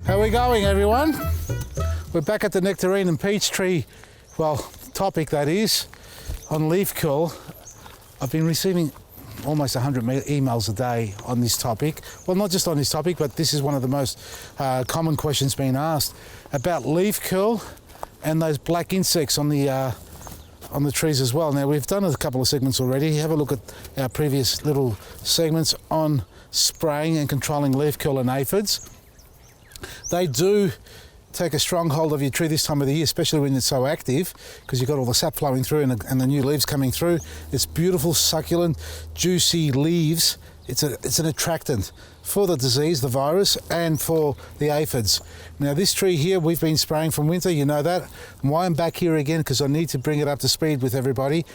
How are we going, everyone? We're back at the nectarine and peach tree, well, topic that is, on leaf curl. I've been receiving almost 100 emails a day on this topic. Well, not just on this topic, but this is one of the most common questions being asked about leaf curl and those black insects on the trees as well. Now, we've done a couple of segments already. Have a look at our previous little segments on spraying and controlling leaf curl and aphids. They do take a strong hold of your tree this time of the year, especially when it's so active, because you've got all the sap flowing through and the new leaves coming through. It's beautiful, succulent, juicy leaves. It's an attractant for the disease, the virus, and for the aphids. Now, this tree here, we've been spraying from winter, you know that. And why I'm back here again, because I need to bring it up to speed with everybody.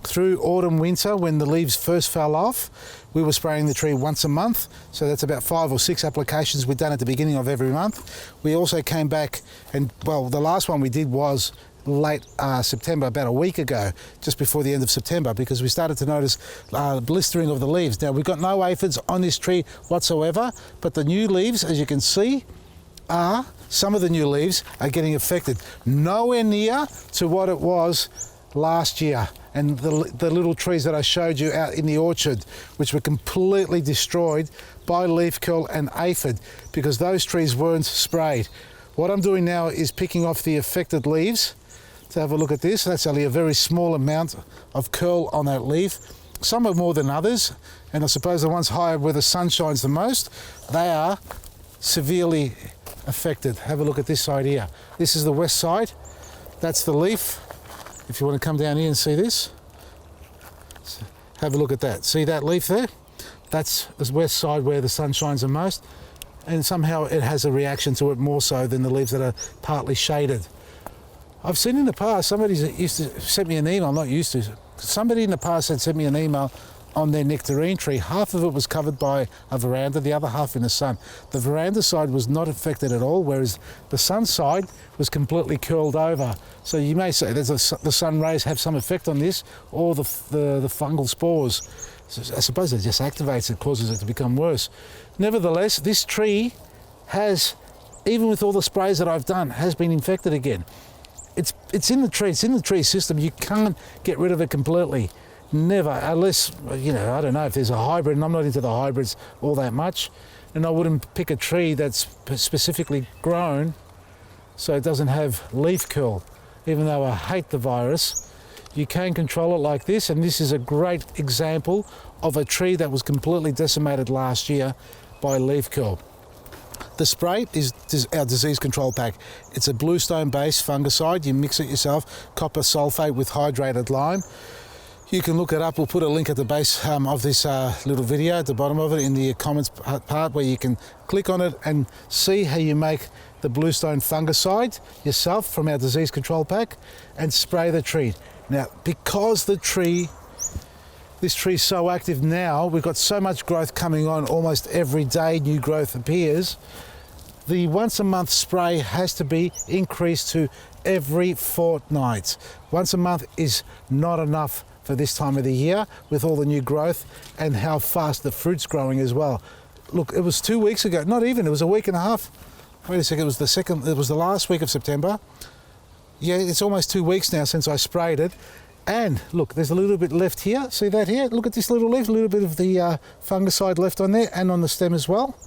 Through autumn, winter, when the leaves first fell off, we were spraying the tree once a month. So that's about 5 or 6 applications we've done at the beginning of every month. We also came back and, well, the last one we did was late September, about a week ago, just before the end of September, because we started to notice blistering of the leaves. Now, we've got no aphids on this tree whatsoever, but the new leaves, as you can see, some of the new leaves are getting affected. Nowhere near to what it was last year, and the little trees that I showed you out in the orchard, which were completely destroyed by leaf curl and aphid, because those trees weren't sprayed. What I'm doing now is picking off the affected leaves. To have a look at this, that's only a very small amount of curl on that leaf. Some are more than others, and I suppose the ones higher where the sun shines the most, they are severely affected. Have a look at this side here. This is the west side. That's the leaf. If you want to come down here and see this, have a look at that. See that leaf there? That's the west side where the sun shines the most, and somehow it has a reaction to it more so than the leaves that are partly shaded. I've seen in the past, somebody used to send me an email, not used to, somebody in the past had sent me an email on their nectarine tree. Half of it was covered by a veranda, the other half in the sun. The veranda side was not affected at all, whereas the sun side was completely curled over. So you may say the sun rays have some effect on this, or the fungal spores. So I suppose it just activates it, causes it to become worse. Nevertheless, this tree has, even with all the sprays that I've done, has been infected again. It's in the tree, it's in the tree system. You can't get rid of it completely. Never, unless, you know, I don't know if there's a hybrid, and I'm not into the hybrids all that much, and I wouldn't pick a tree that's specifically grown so it doesn't have leaf curl. Even though I hate the virus, you can control it like this, and this is a great example of a tree that was completely decimated last year by leaf curl. The spray is our disease control pack. It's a bluestone based fungicide. You mix it yourself, copper sulfate with hydrated lime. You can look it up. We'll put a link at the base of this little video, at the bottom of it, in the comments part, where you can click on it and see how you make the bluestone fungicide yourself from our disease control pack and spray the tree. Now, because this tree is so active now, we've got so much growth coming on almost every day, new growth appears. The once a month spray has to be increased to every fortnight. Once a month is not enough for this time of the year, with all the new growth and how fast the fruit's growing as well. Look, it was 2 weeks ago, not even, it was a week and a half. Wait a second, it was the last week of September. Yeah, it's almost 2 weeks now since I sprayed it. And look, there's a little bit left here. See that here? Look at this little leaf, a little bit of the fungicide left on there and on the stem as well.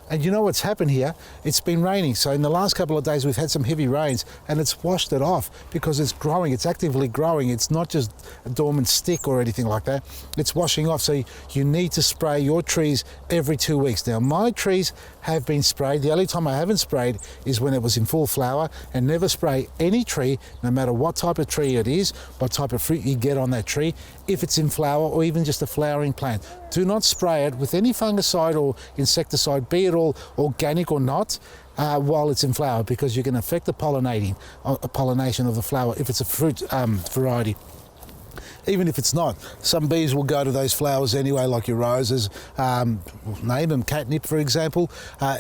And you know what's happened here? It's been raining. So in the last couple of days, we've had some heavy rains, and it's washed it off because it's growing. It's actively growing. It's not just a dormant stick or anything like that. It's washing off. So you need to spray your trees every 2 weeks. Now, my trees have been sprayed. The only time I haven't sprayed is when it was in full flower, and never spray any tree, no matter what type of tree it is, what type of fruit you get on that tree, if it's in flower or even just a flowering plant. Do not spray it with any fungicide or insecticide, be it all organic or not, while it's in flower, because you can affect the pollination of the flower if it's a fruit variety. Even if it's not, some bees will go to those flowers anyway, like your roses, name them, catnip for example.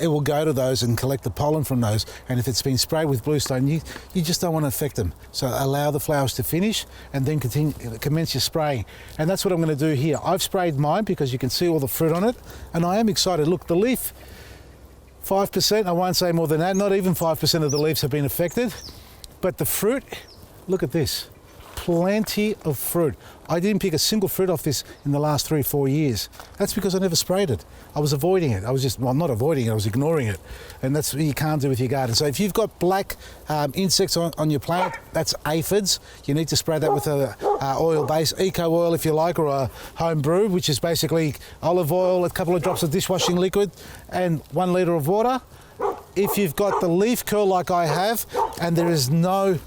It will go to those and collect the pollen from those, and if it's been sprayed with bluestone, you just don't want to affect them. So allow the flowers to finish and then commence your spraying. And that's what I'm going to do here. I've sprayed mine because you can see all the fruit on it, and I am excited. Look, the leaf 5%, I won't say more than that, not even 5% of the leaves have been affected. But the fruit, look at this, plenty of fruit. I didn't pick a single fruit off this in the last 3 or 4 years. That's because I never sprayed it. I was avoiding it. I was just, well, not avoiding it, I was ignoring it. And that's what you can't do with your garden. So if you've got black insects on your plant, that's aphids. You need to spray that with a oil-based eco oil if you like, or a home brew, which is basically olive oil, a couple of drops of dishwashing liquid, and 1 litre of water. If you've got the leaf curl like I have, and there is no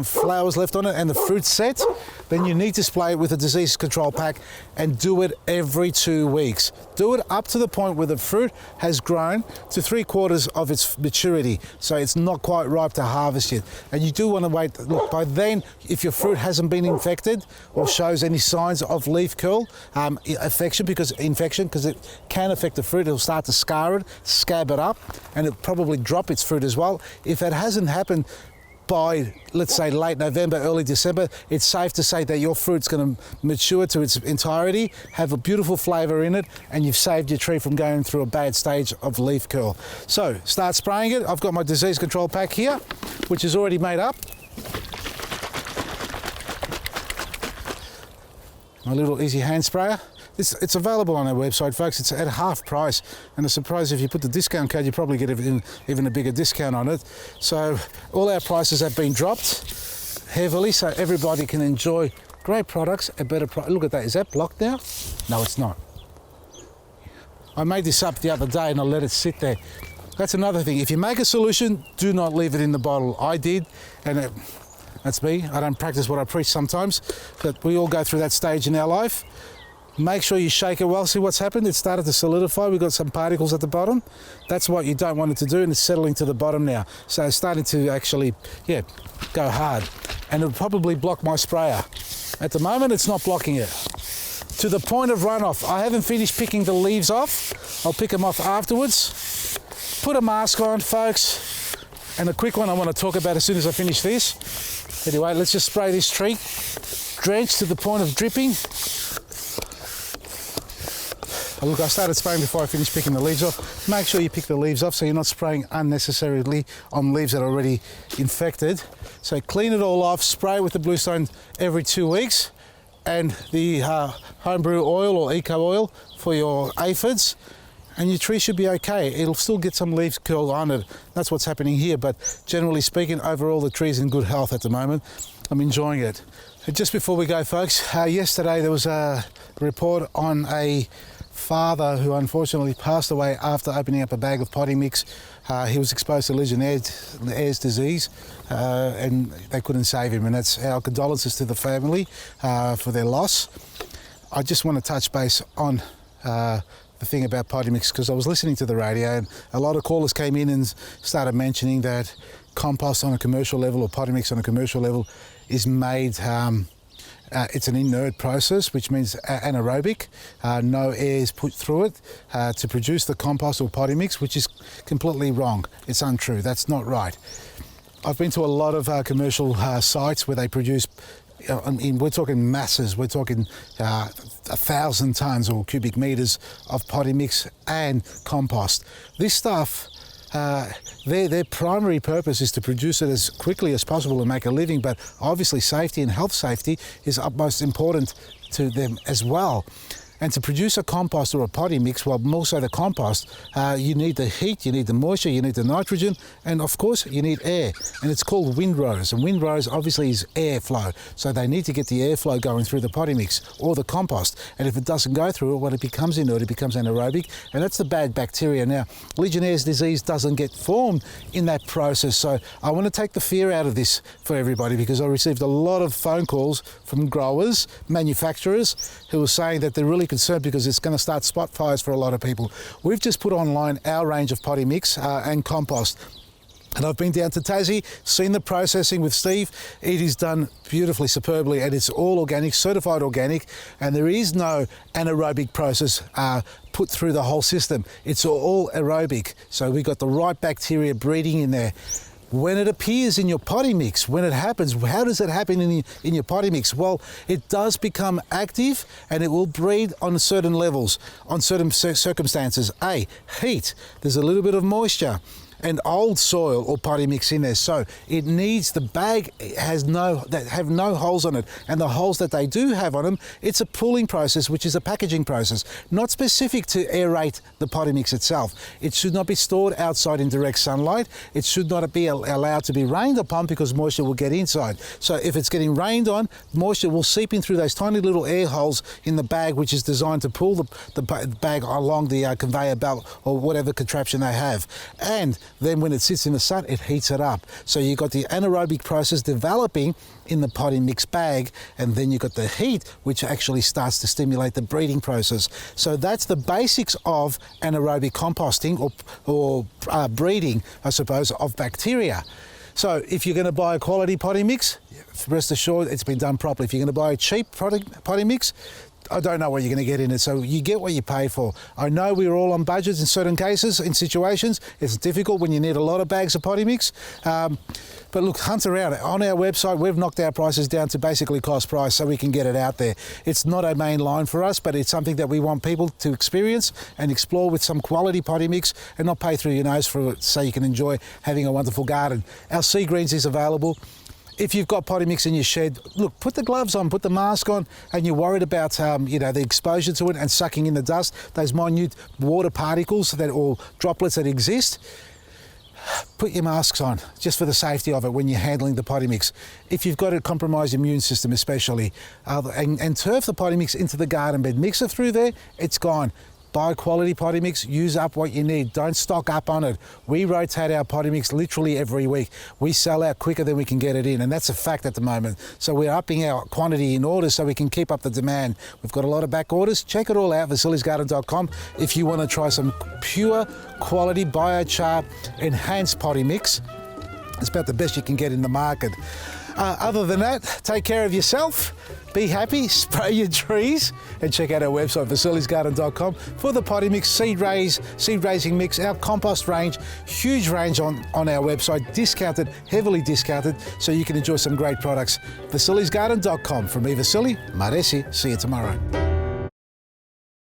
flowers left on it and the fruit's set, then you need to spray it with a disease control pack and do it every 2 weeks. Do it up to the point where the fruit has grown to 3/4 of its maturity, so it's not quite ripe to harvest yet. And you do want to wait. Look, by then, if your fruit hasn't been infected or shows any signs of leaf curl infection, because it can affect the fruit, it'll start to scar it, scab it up, and it'll probably drop its fruit as well. If that hasn't happened by, let's say, late November, early December, it's safe to say that your fruit's going to mature to its entirety, have a beautiful flavour in it, and you've saved your tree from going through a bad stage of leaf curl. So start spraying it. I've got my disease control pack here, which is already made up. My little easy hand sprayer. It's available on our website, folks. It's at half price, and I suppose if you put the discount code, you probably get even a bigger discount on it. So all our prices have been dropped heavily, so everybody can enjoy great products at better price. Look at that. Is that blocked now? No, it's not. I made this up the other day and I let it sit there. That's another thing. If you make a solution, do not leave it in the bottle. I did, and that's me. I don't practice what I preach sometimes, but we all go through that stage in our life. Make sure you shake it well. See what's happened? It started to solidify. We've got some particles at the bottom. That's what you don't want it to do, and it's settling to the bottom now. So it's starting to actually, go hard. And it'll probably block my sprayer. At the moment, it's not blocking it. To the point of runoff. I haven't finished picking the leaves off. I'll pick them off afterwards. Put a mask on, folks. And a quick one I want to talk about as soon as I finish this. Anyway, let's just spray this tree. Drench to the point of dripping. Look, I started spraying before I finished picking the leaves off. Make sure you pick the leaves off so you're not spraying unnecessarily on leaves that are already infected. So clean it all off, spray with the Bluestone every 2 weeks, and the homebrew oil or eco oil for your aphids, and your tree should be okay. It'll still get some leaf curl on it. That's what's happening here, but generally speaking, overall the tree's in good health at the moment. I'm enjoying it. Just before we go, folks, yesterday there was a report on a father who unfortunately passed away after opening up a bag of potting mix. He was exposed to Legionnaires' disease and they couldn't save him, and that's our condolences to the family for their loss. I just want to touch base on the thing about potting mix, because I was listening to the radio and a lot of callers came in and started mentioning that compost on a commercial level or potting mix on a commercial level is made it's an inert process, which means anaerobic. No air is put through it to produce the compost or potting mix, which is completely wrong. It's untrue. That's not right. I've been to a lot of commercial sites where they produce, we're talking masses, we're talking 1,000 tonnes or cubic metres of potting mix and compost. This stuff, their primary purpose is to produce it as quickly as possible and make a living, but obviously safety and health safety is utmost important to them as well. And to produce a compost or a potting mix, well, more so the compost, you need the heat, you need the moisture, you need the nitrogen, and of course you need air. And it's called windrows, and windrows obviously is airflow. So they need to get the airflow going through the potting mix or the compost. And if it doesn't go through it, well, it becomes inert, it becomes anaerobic, and that's the bad bacteria. Now, Legionnaire's disease doesn't get formed in that process. So I want to take the fear out of this for everybody, because I received a lot of phone calls from growers, manufacturers, who were saying that they're really concerned because it's going to start spot fires for a lot of people. We've just put online our range of potting mix and compost. And I've been down to Tassie, seen the processing with Steve. It is done beautifully, superbly, and it's all organic, certified organic, and there is no anaerobic process put through the whole system. It's all aerobic, so we've got the right bacteria breeding in there. When it appears in your potting mix, when it happens, how does it happen in your potting mix? Well, it does become active and it will breed on certain levels, on certain circumstances. A, heat. There's a little bit of moisture and old soil or potting mix in there, so it needs, the bag have no holes on it, and the holes that they do have on them, it's a pooling process, which is a packaging process, not specific to aerate the potting mix itself. It should not be stored outside in direct sunlight. It should not be allowed to be rained upon because moisture will get inside. So if it's getting rained on, moisture will seep in through those tiny little air holes in the bag, which is designed to pull the bag along the conveyor belt or whatever contraption they have. And then when it sits in the sun, it heats it up. So you've got the anaerobic process developing in the potting mix bag, and then you've got the heat, which actually starts to stimulate the breeding process. So that's the basics of anaerobic composting or breeding, I suppose, of bacteria. So if you're going to buy a quality potting mix, rest assured it's been done properly. If you're going to buy a cheap potting mix, I don't know what you're going to get in it, so you get what you pay for. I know we're all on budgets in certain cases, in situations. It's difficult when you need a lot of bags of potting mix. But look, hunt around. On our website, we've knocked our prices down to basically cost price so we can get it out there. It's not a main line for us, but it's something that we want people to experience and explore with some quality potting mix and not pay through your nose for it so you can enjoy having a wonderful garden. Our Sea Greens is available. If you've got potting mix in your shed, look, put the gloves on, put the mask on, and you're worried about, the exposure to it and sucking in the dust, those minute water particles or droplets that exist. Put your masks on, just for the safety of it when you're handling the potting mix. If you've got a compromised immune system especially, and turf the potting mix into the garden bed, mix it through there, it's gone. Buy quality potting mix, use up what you need. Don't stock up on it. We rotate our potting mix literally every week. We sell out quicker than we can get it in, and that's a fact at the moment. So we're upping our quantity in orders so we can keep up the demand. We've got a lot of back orders. Check it all out, vasilisgarden.com, if you want to try some pure quality biochar enhanced potting mix. It's about the best you can get in the market. Other than that, take care of yourself, be happy, spray your trees, and check out our website, vasilisgarden.com, for the potting mix, seed raising mix, our compost range, huge range on our website, discounted, heavily discounted, so you can enjoy some great products. vasilisgarden.com. From me, Vasili, Maresi. See you tomorrow.